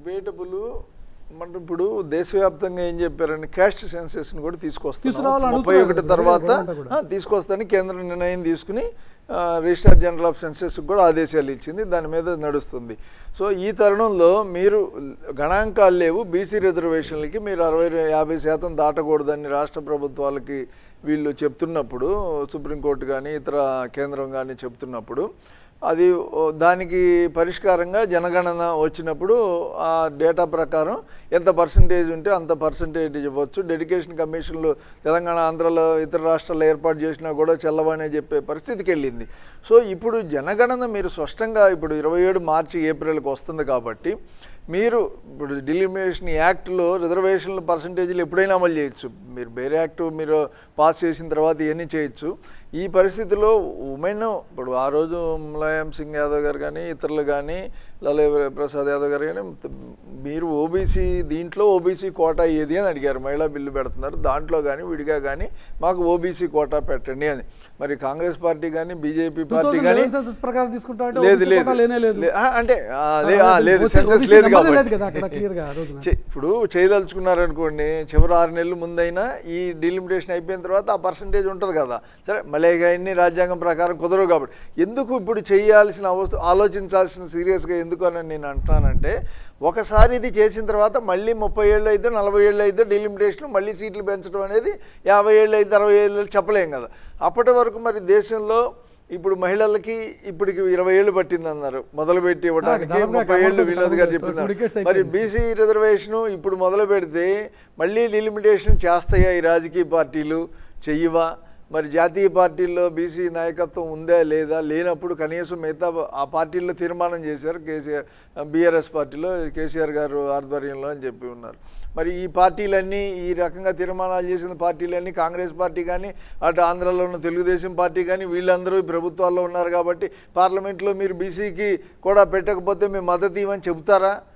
Debatable. మన ఇప్పుడు దేశవ్యాప్తంగా ఏం చెప్పారంటే క్యాస్ట్ సెన్సెస్ని కూడా తీసుకొస్తాను 31 తర్వాత తీసుకొస్తాను కేంద్రం నిర్ణయం తీసుకుని రిజిస్ట్రార్ జనరల్ ఆఫ్ సెన్సెస్కి కూడా ఆదేశాలు ఇచ్చింది, దాని మీద నడుస్తుంది. సో ఈ తరుణంలో మీరు గణాంకాలు లేవు, బీసీ రిజర్వేషన్లకి మీరు 50% దాటకూడదని రాష్ట్ర ప్రభుత్వాలకి వీళ్ళు చెప్తున్నప్పుడు, సుప్రీంకోర్టు కానీ ఇతర కేంద్రం కానీ చెప్తున్నప్పుడు, అది దానికి పరిష్కారంగా జనగణన వచ్చినప్పుడు ఆ డేటా ప్రకారం ఎంత పర్సంటేజ్ ఉంటే అంత పర్సంటేజ్ ఇవ్వచ్చు. డెడికేషన్ కమిషన్లు తెలంగాణ, ఆంధ్రలో ఇతర రాష్ట్రాల్లో ఏర్పాటు చేసినా కూడా చెల్లవనే చెప్పే పరిస్థితికి వెళ్ళింది. సో ఇప్పుడు జనగణన మీరు స్పష్టంగా ఇప్పుడు 27 మార్చి ఏప్రిల్కి వస్తుంది కాబట్టి మీరు ఇప్పుడు డిలిమినేషన్ యాక్ట్లో రిజర్వేషన్ల పర్సంటేజీలు ఎప్పుడైనా అమలు చేయొచ్చు. మీరు వేరే యాక్ట్ మీరు పాస్ చేసిన తర్వాత ఇవన్నీ చేయొచ్చు. ఈ పరిస్థితిలో ఉమెన్ ఇప్పుడు ఆ రోజు ములాయం సింగ్ యాదవ్ గారు కానీ ఇతరులు కానీ లాలూ ప్రసాద్ యాదవ్ గారు కానీ మీరు ఓబీసీ దీంట్లో ఓబీసీ కోటా ఏది అని అడిగారు. మహిళా బిల్లు పెడుతున్నారు, దాంట్లో కానీ విడిగా కానీ మాకు ఓబీసీ కోటా పెట్టండి అని. మరి కాంగ్రెస్ పార్టీ కానీ బీజేపీ పార్టీ కానీ లేదు లేదు అంటే లేదు సెన్సెస్ లేదు కాబట్టి ఇప్పుడు చేయదలుచుకున్నారనుకోండి చివరి 6 నెలల ముందైనా ఈ డిలిమిటేషన్ అయిపోయిన తర్వాత ఆ పర్సంటేజ్ ఉంటుంది కదా. సరే మళ్ళీ ఇన్ని రాజ్యాంగం ప్రకారం కుదరవు కాబట్టి ఎందుకు ఇప్పుడు చేయాల్సిన ఆలోచించాల్సిన సీరియస్గా ఎందుకు అని నేను అంటున్నానంటే, ఒకసారి ఇది చేసిన తర్వాత మళ్ళీ 30 ఏళ్ళు అయితే 40 ఏళ్ళు అయితే డిలిమిటేషన్ మళ్ళీ సీట్లు పెంచడం అనేది 50 ఏళ్ళు అయితే 60 ఏళ్ళు చెప్పలేం కదా. అప్పటి వరకు మరి దేశంలో ఇప్పుడు మహిళలకి ఇప్పటికి 20 ఏళ్ళు పట్టిందన్నారు మొదలుపెట్టి ఇవ్వడానికి, 30 ఏళ్ళు వినోద్ గారు చెప్పినారు. మరి బీసీ రిజర్వేషను ఇప్పుడు మొదలు పెడితే మళ్ళీ డిలిమిటేషన్ చేస్తాయా ఈ రాజకీయ పార్టీలు, చెయ్యవా? మరి జాతీయ పార్టీల్లో బీసీ నాయకత్వం ఉందా లేదా? లేనప్పుడు కనీసం మిగతా ఆ పార్టీల్లో తీర్మానం చేశారు, బీఆర్ఎస్ పార్టీలో కేసీఆర్ గారు ఆధ్వర్యంలో అని చెప్పి ఉన్నారు. మరి ఈ పార్టీలన్నీ ఈ రకంగా తీర్మానాలు చేసిన పార్టీలన్నీ కాంగ్రెస్ పార్టీ కానీ అటు ఆంధ్రాలో ఉన్న తెలుగుదేశం పార్టీ కానీ వీళ్ళందరూ ప్రభుత్వాల్లో ఉన్నారు కాబట్టి పార్లమెంట్లో మీరు బీసీకి కూడా పెట్టకపోతే మేము మద్దతు ఇవ్వని చెబుతారా?